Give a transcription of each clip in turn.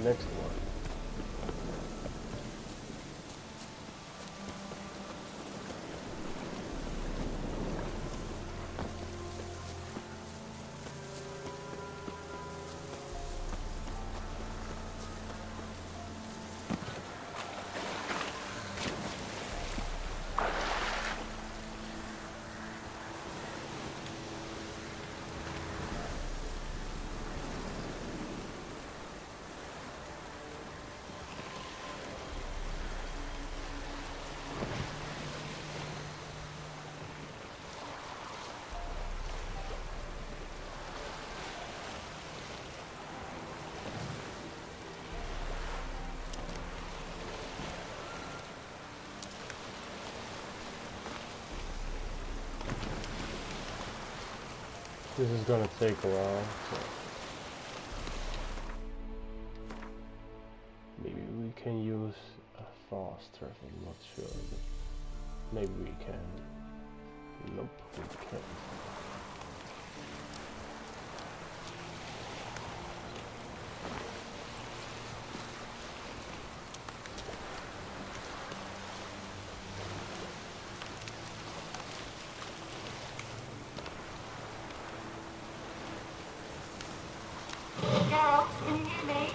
next one. This is gonna take a while, so maybe we can use a fast travel, I'm not sure, but maybe we can. Nope, we can't. Can you hear me?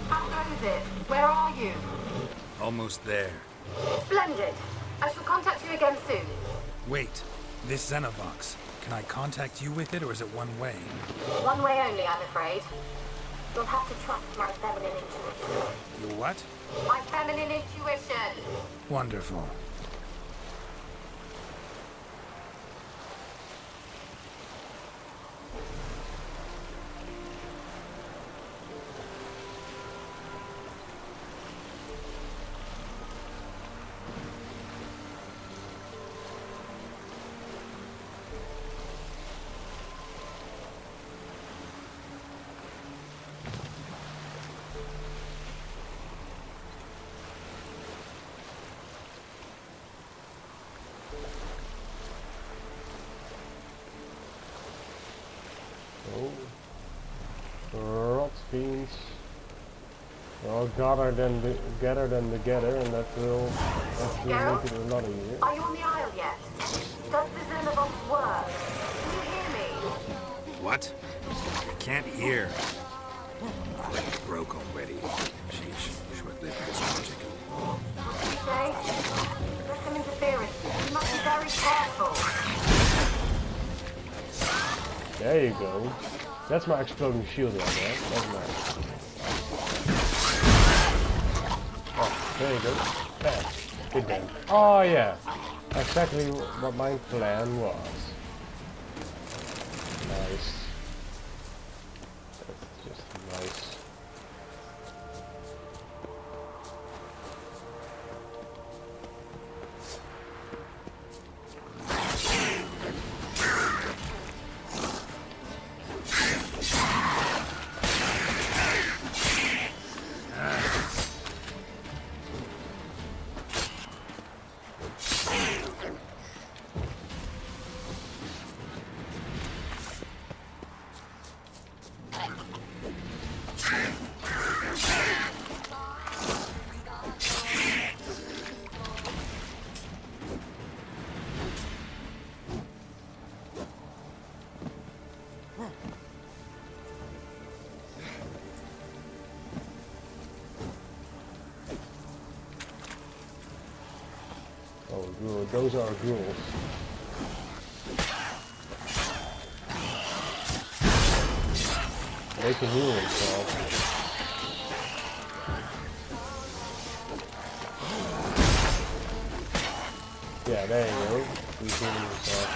How goes it? Where are you? Almost there. Splendid. I shall contact you again soon. Wait, this Xenovox. Can I contact you with it, or is it one way? One way only, I'm afraid. You'll have to trust my feminine intuition. Your what? My feminine intuition. Wonderful. Rot beans. Well, gather them together, and that will make it a lot easier. Are you on the aisle yet? Does the Xenovox work? Can you hear me? What? I can't hear. It broke already. Sheesh, short-lived this magic. What did you say? There's some interference. You must be very careful. There you go. That's my exploding shield right there. That's nice. Oh, there you go. Bam. Hit them. Oh yeah. Exactly what my plan was. Nice. That's just nice. Oh, gruel. Those are gruels. They can heal themselves. Yeah, there you go. He's healing himself.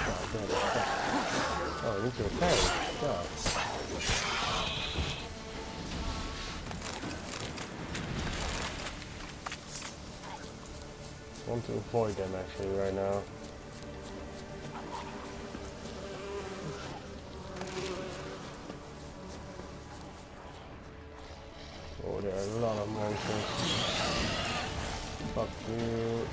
Oh, he needs to attack. God. I want to avoid them actually right now. Oh, there are a lot of monsters. Fuck you.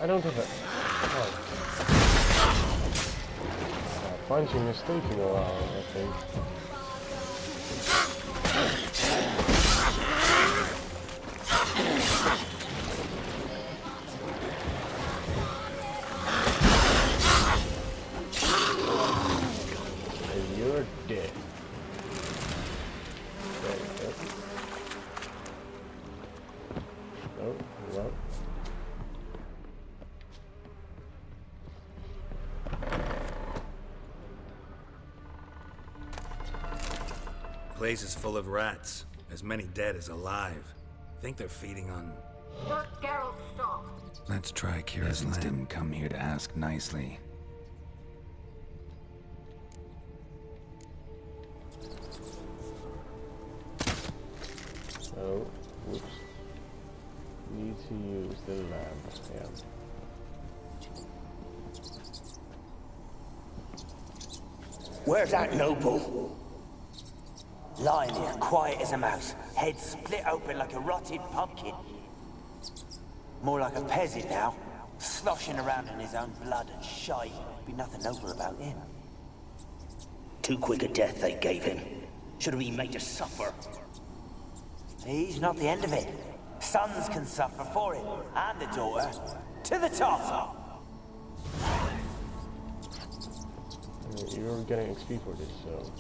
I don't have a... Oh. Punching is taking a while, I think. And you're dead. There you go. Oh, well. Place is full of rats. As many dead as alive. Think they're feeding on... Geralt, stop. Let's try Kira's land. Didn't come here to ask nicely. Oh, whoops. Need to use the lamp, yeah. Where's that noble? Lying here, quiet as a mouse, head split open like a rotted pumpkin. More like a peasant now, sloshing around in his own blood and shite. Be nothing noble about him. Too quick a death they gave him. Should have been made to suffer. He's not the end of it. Sons can suffer for him, and the daughter. To the top! You're getting XP for this, so...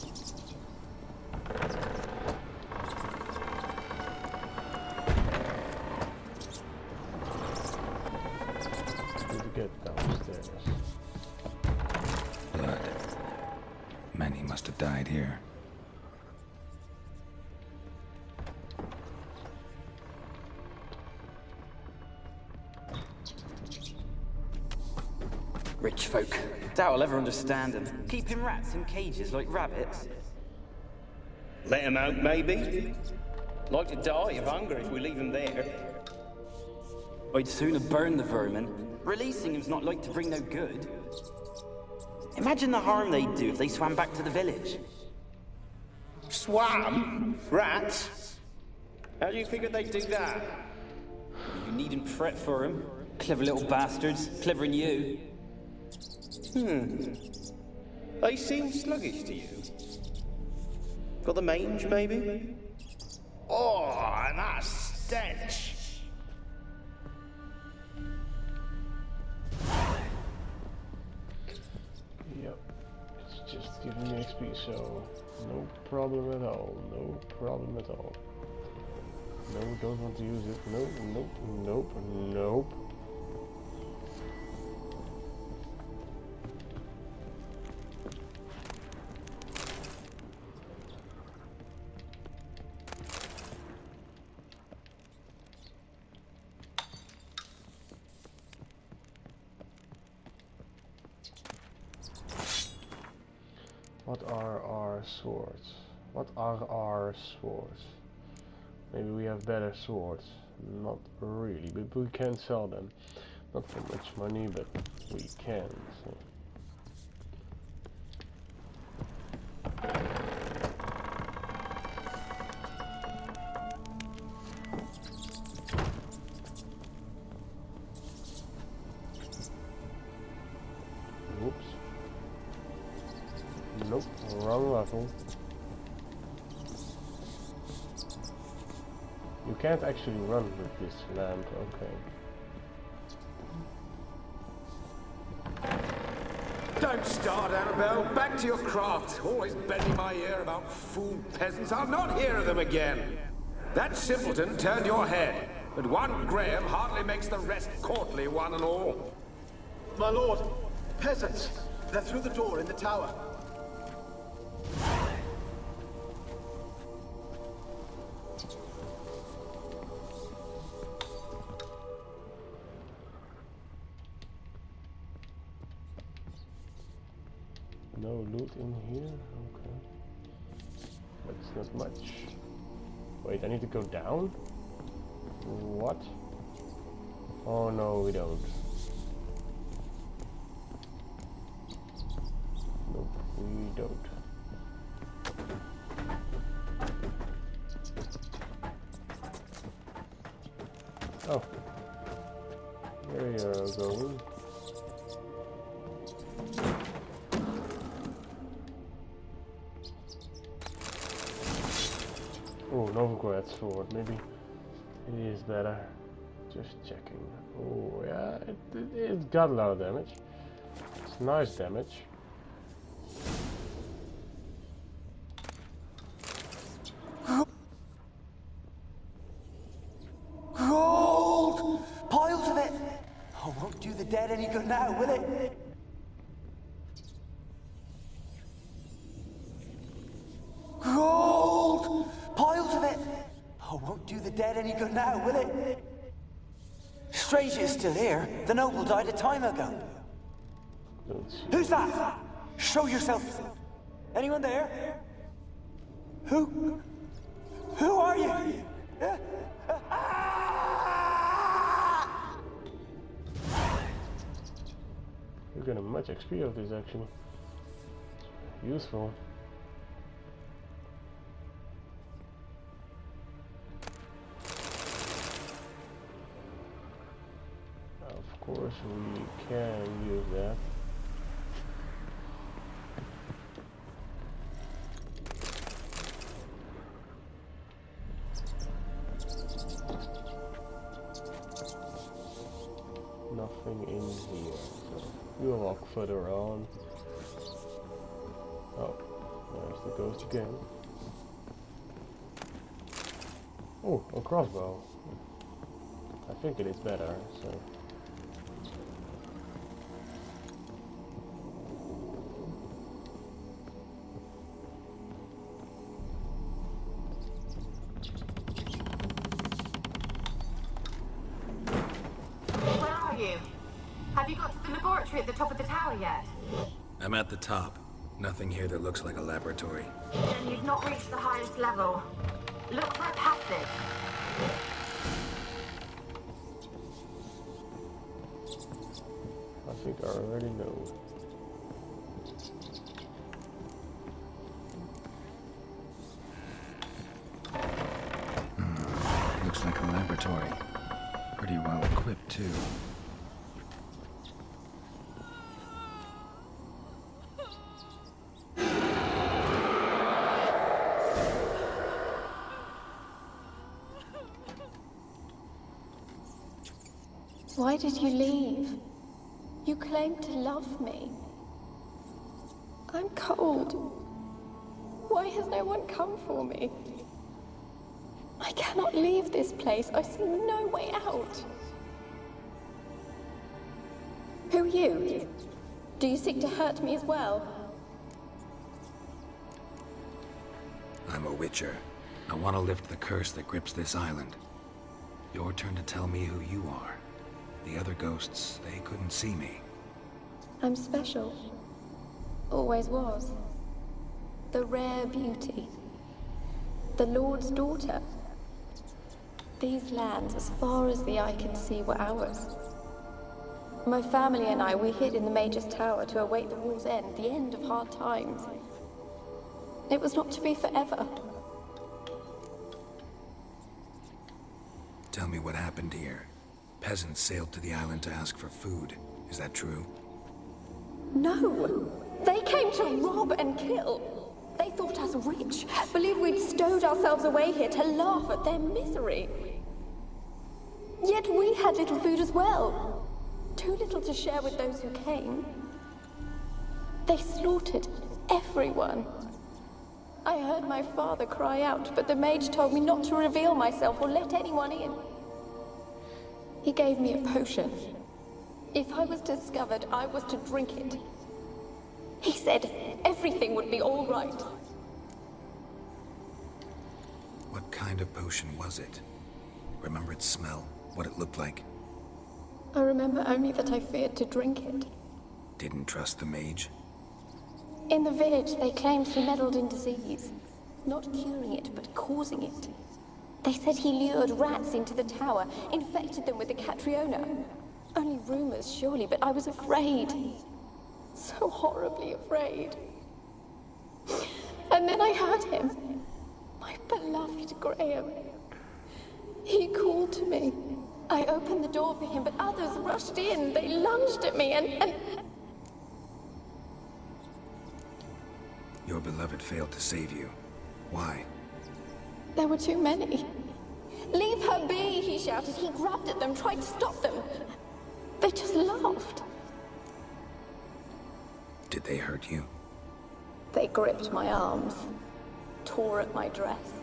Need to get downstairs. Blood. Many must have died here. Rich folk. Doubt I'll ever understand them. Keeping rats in cages like rabbits. Let him out, maybe? Like to die of hunger if we leave him there. I'd sooner burn the vermin. Releasing him's not like to bring no good. Imagine the harm they'd do if they swam back to the village. Swam? Rats? How do you figure they'd do that? You needn't fret for 'em. Clever little bastards. Clever than you. They seem sluggish to you. Got the mange, maybe? Oh, and that stench! Yep, it's just giving me XP, so no problem at all, no problem at all. No, don't want to use it, nope, nope, nope, nope. What are our swords? What are our swords? Maybe we have better swords. Not really, but we can sell them. Not for much money, but we can. So. Oops. Nope, wrong level. You can't actually run with this lamp, okay. Don't start, Annabelle. Back to your craft. Always bending my ear about fool peasants. I'll not hear of them again. That simpleton turned your head, but one Graham hardly makes the rest courtly, one and all. My lord, peasants. They're through the door in the tower. No loot in here? Okay. That's not much. Wait, I need to go down? What? Oh no, we don't. Nope, we don't. Oh. There you go. Oh, Novigrad sword. Maybe it is better. Just checking. Oh, yeah, it's got a lot of damage. It's nice damage. Gold! Piles of it! Oh, won't do the dead any good now, will it? Gold! Piles of it! Oh, won't do the dead any good now, will it? Strange it's still here. The noble died a time ago. Who's that? Show yourself. Anyone there? Who? Who are you? You're getting much XP of this actually. Useful. Of course we can use that. Nothing in here, so we'll walk further on. Oh, there's the ghost again. Oh, a crossbow. I think it is better, so. Have you got to the laboratory at the top of the tower yet? I'm at the top. Nothing here that looks like a laboratory. Then you've not reached the highest level. Look for a passage. I think I already know. Looks like a laboratory. Pretty well equipped, too. Why did you leave? You claimed to love me. I'm cold. Why has no one come for me? I cannot leave this place. I see no way out. Who are you? Do you seek to hurt me as well? I'm a witcher. I want to lift the curse that grips this island. Your turn to tell me who you are. The other ghosts, they couldn't see me. I'm special. Always was. The rare beauty. The Lord's daughter. These lands, as far as the eye can see, were ours. My family and I, we hid in the Mage's Tower to await the war's end, the end of hard times. It was not to be forever. Tell me what happened here. Peasants sailed to the island to ask for food. Is that true? No! They came to rob and kill. They thought us rich, believed we'd stowed ourselves away here to laugh at their misery. Yet we had little food as well. Too little to share with those who came. They slaughtered everyone. I heard my father cry out, but the mage told me not to reveal myself or let anyone in. He gave me a potion. If I was discovered, I was to drink it. He said everything would be all right. What kind of potion was it? Remember its smell? What it looked like? I remember only that I feared to drink it. Didn't trust the mage? In the village, they claimed he meddled in disease. Not curing it, but causing it. They said he lured rats into the tower, infected them with the Catriona. Only rumors, surely, but I was afraid. So horribly afraid. And then I heard him. My beloved Graham. He called to me. I opened the door for him, but others rushed in. They lunged at me and... Your beloved failed to save you. Why? There were too many. Leave her be, he shouted. He grabbed at them, tried to stop them. They just laughed. Did they hurt you? They gripped my arms, tore at my dress.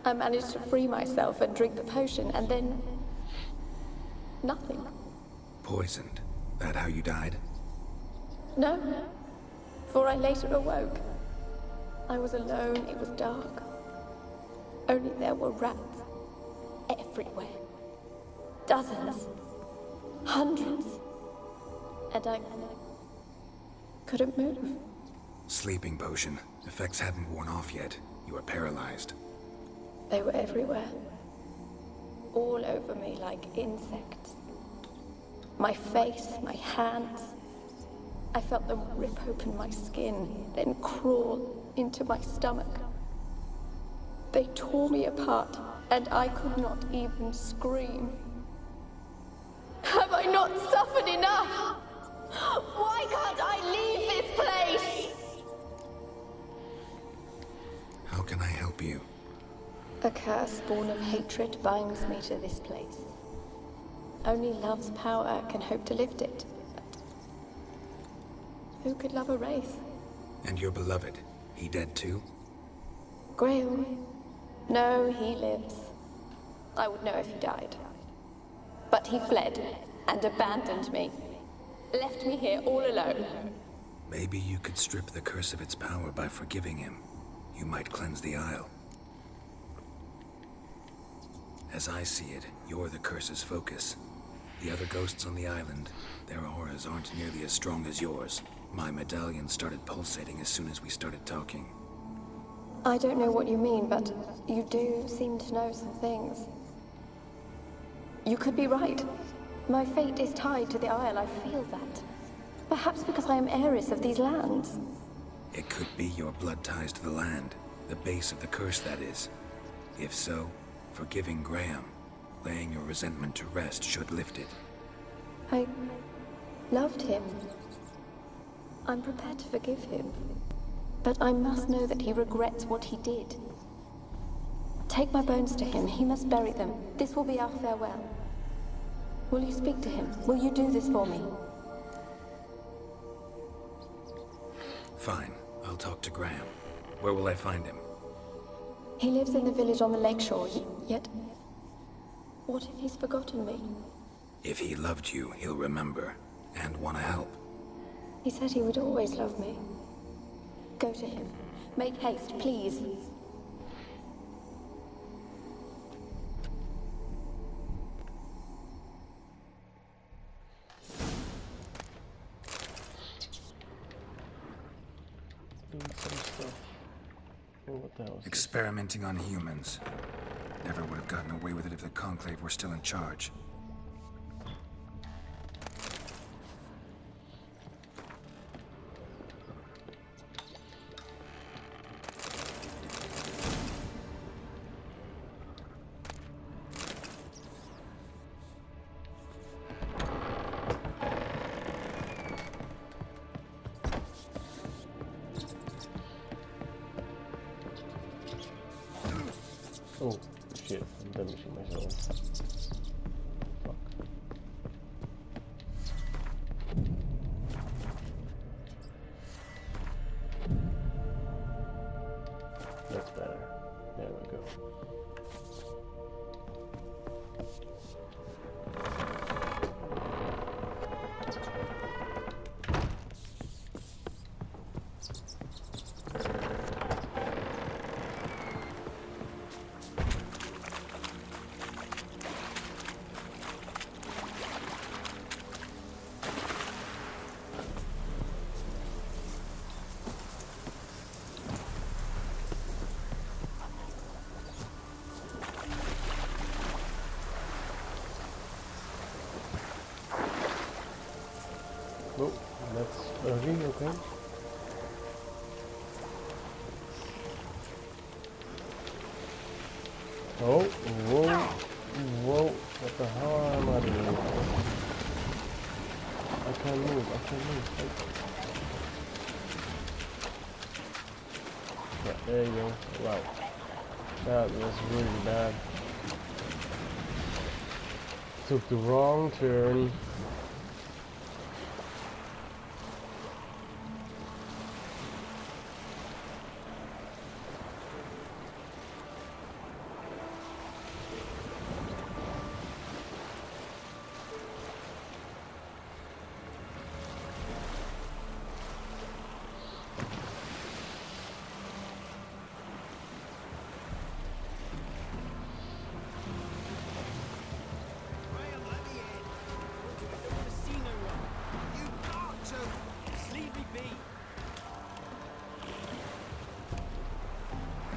I managed to free myself and drink the potion, and then... nothing. Poisoned? That how you died? No, for I later awoke. I was alone, it was dark. Only there were rats everywhere. Dozens. Hundreds. And I couldn't move. Sleeping potion. Effects hadn't worn off yet. You were paralyzed. They were everywhere. All over me like insects. My face, my hands. I felt them rip open my skin, then crawl into my stomach. They tore me apart, and I could not even scream. Have I not suffered enough? Why can't I leave this place? How can I help you? A curse born of hatred binds me to this place. Only love's power can hope to lift it. But who could love a wraith? And your beloved, he dead too? Grail? No, he lives. I would know if he died. But he fled and abandoned me. Left me here all alone. Maybe you could strip the curse of its power by forgiving him. You might cleanse the Isle. As I see it, you're the curse's focus. The other ghosts on the island, their auras aren't nearly as strong as yours. My medallion started pulsating as soon as we started talking. I don't know what you mean, but you do seem to know some things. You could be right. My fate is tied to the Isle, I feel that. Perhaps because I am heiress of these lands. It could be your blood ties to the land, the base of the curse, that is. If so, forgiving Graham, laying your resentment to rest should lift it. I loved him. I'm prepared to forgive him. But I must know that he regrets what he did. Take my bones to him. He must bury them. This will be our farewell. Will you speak to him? Will you do this for me? Fine. I'll talk to Graham. Where will I find him? He lives in the village on the lakeshore, yet... what if he's forgotten me? If he loved you, he'll remember, and want to help. He said he would always love me. Go to him. Make haste, please. What the hell is this? Experimenting on humans. Never would have gotten away with it if the Conclave were still in charge. Oh, shit, I'm damaging myself. Fuck. That's better. There we go. Oh, that's early, okay. Oh, whoa, whoa, what What the hell am I doing? I can't move, I can't move. Yeah, there you go. Wow. That was really bad. Took the wrong turn.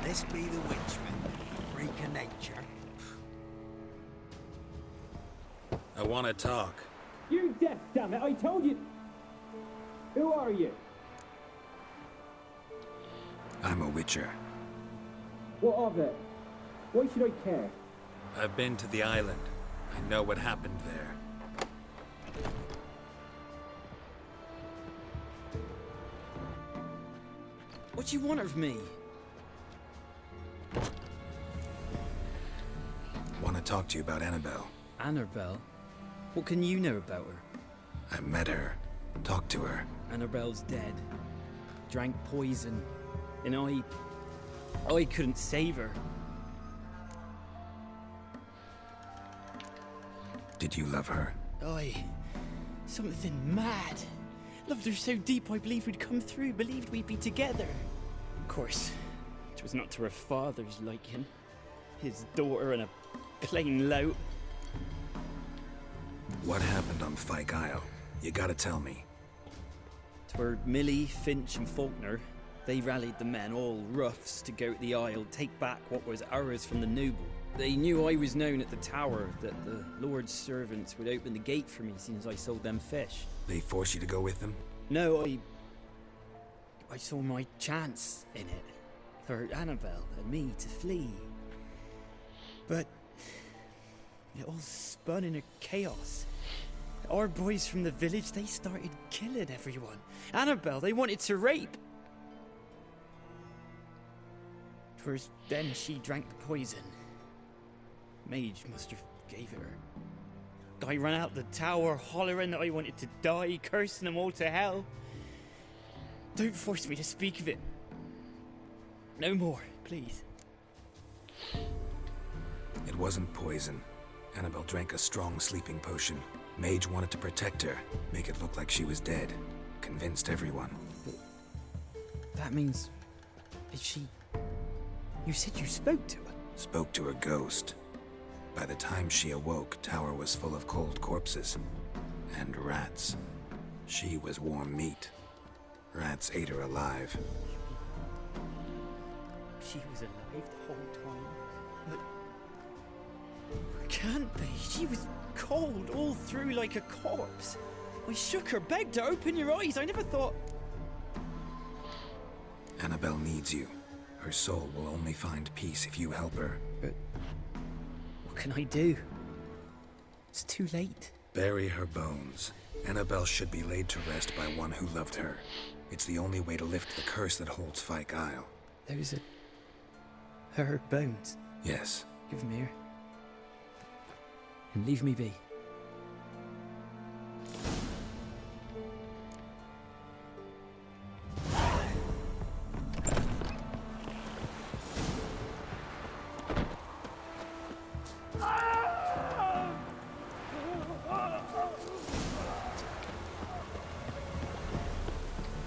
This be the witchman, freak of nature. I want to talk. You deaf, damn it! I told you. Who are you? I'm a witcher. What of it? Why should I care? I've been to the island. I know what happened there. What do you want of me? Want to talk to you about Annabelle. Annabelle? What can you know about her? I met her. Talked to her. Annabelle's dead. Drank poison. And I couldn't save her. Did you love her? Something mad. Loved her so deep I believed we'd come through, believed we'd be together. Of course, it was not to her father's liking. His daughter and a plain lout. What happened on Fyke Isle? You gotta tell me. 'Twere Millie, Finch and Faulkner. They rallied the men, all roughs, to go to the Isle, take back what was ours from the noble. They knew I was known at the tower, that the Lord's servants would open the gate for me soon as I sold them fish. They forced you to go with them? No, I saw my chance in it. For Annabelle and me to flee. But it all spun in a chaos. Our boys from the village, they started killing everyone. Annabelle, they wanted to rape. 'Twas then she drank the poison. Mage must have gave it her. I ran out the tower hollering that I wanted to die, cursing them all to hell. Don't force me to speak of it. No more, please. It wasn't poison. Annabelle drank a strong sleeping potion. Mage wanted to protect her, make it look like she was dead. Convinced everyone. That means... Is she... You said you spoke to her? Spoke to her ghost. By the time she awoke, Tower was full of cold corpses. And rats. She was warm meat. Rats ate her alive. She was alive the whole time? But... Can't be. She was cold all through like a corpse. I shook her, begged her, open your eyes. I never thought... Annabelle needs you. Her soul will only find peace if you help her. But... What can I do? It's too late. Bury her bones. Annabelle should be laid to rest by one who loved her. It's the only way to lift the curse that holds Fyke Isle. Those are... her bones? Yes. Give them here. And leave me be.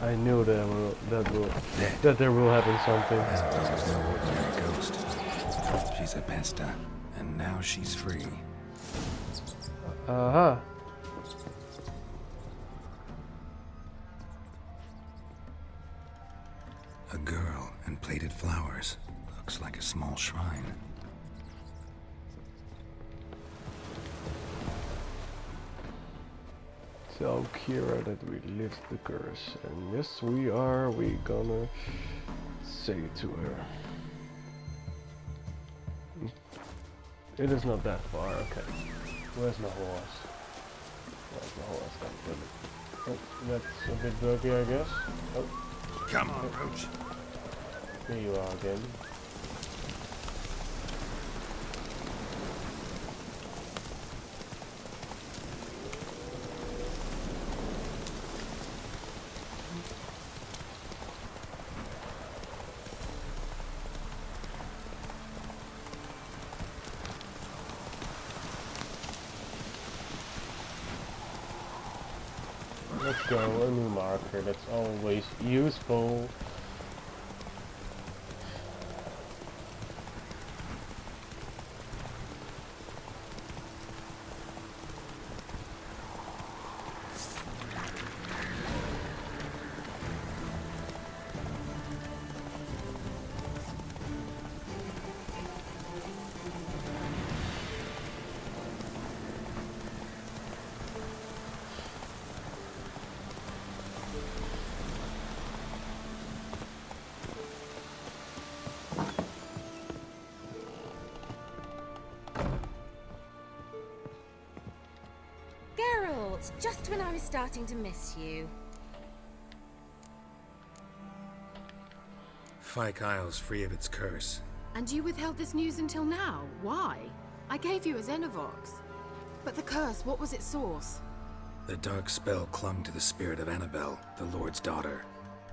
I knew that there will happen something. Annabelle was no ordinary ghost. She's a pesta, and now she's free. Uh-huh. A girl and plated flowers. Looks like a small shrine. Tell Kira that we lift the curse. And yes, we are. We gonna say it to her. It is not that far, okay. Where's my horse? Where's my horse? Oh, that's a bit buggy, I guess. Oh. Come on, Roach. There you are again. Let's go, a new marker, that's always useful. Just when I was starting to miss you. Fyke Isle's free of its curse. And you withheld this news until now? Why? I gave you a Xenovox. But the curse, what was its source? The dark spell clung to the spirit of Annabelle, the Lord's daughter.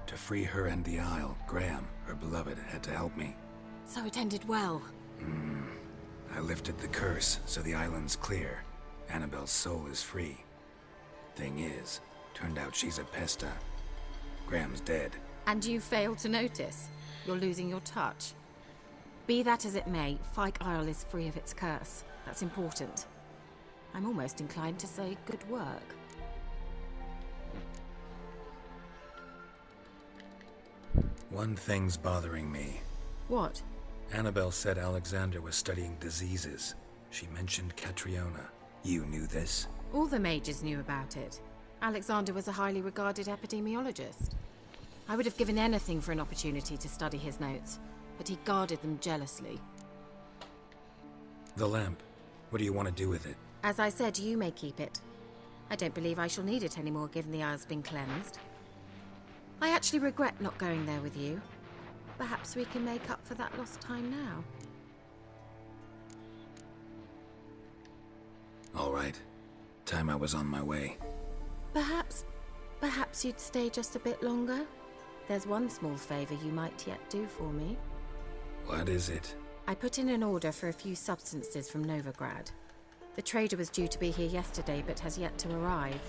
To free her and the Isle, Graham, her beloved, had to help me. So it ended well. I lifted the curse, so the island's clear. Annabelle's soul is free. Thing is, turned out she's a pesta. Graham's dead. And you failed to notice. You're losing your touch. Be that as it may, Fyke Isle is free of its curse. That's important. I'm almost inclined to say good work. One thing's bothering me. What? Annabelle said Alexander was studying diseases. She mentioned Catriona. You knew this? All the mages knew about it. Alexander was a highly regarded epidemiologist. I would have given anything for an opportunity to study his notes, but he guarded them jealously. The lamp. What do you want to do with it? As I said, you may keep it. I don't believe I shall need it anymore, given the Isle's been cleansed. I actually regret not going there with you. Perhaps we can make up for that lost time now. All right. Time I was on my way. Perhaps you'd stay just a bit longer? There's one small favor you might yet do for me. What is it? I put in an order for a few substances from Novigrad. The trader was due to be here yesterday, but has yet to arrive.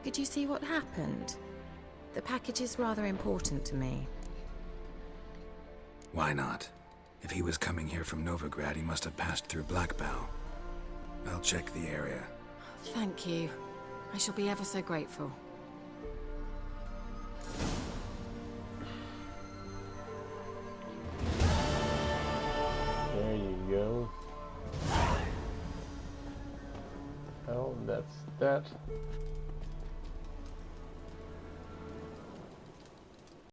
Could you see what happened? The package is rather important to me. Why not? If he was coming here from Novigrad, he must have passed through Blackbow. I'll check the area. Thank you. I shall be ever so grateful. There you go. Well, that's that.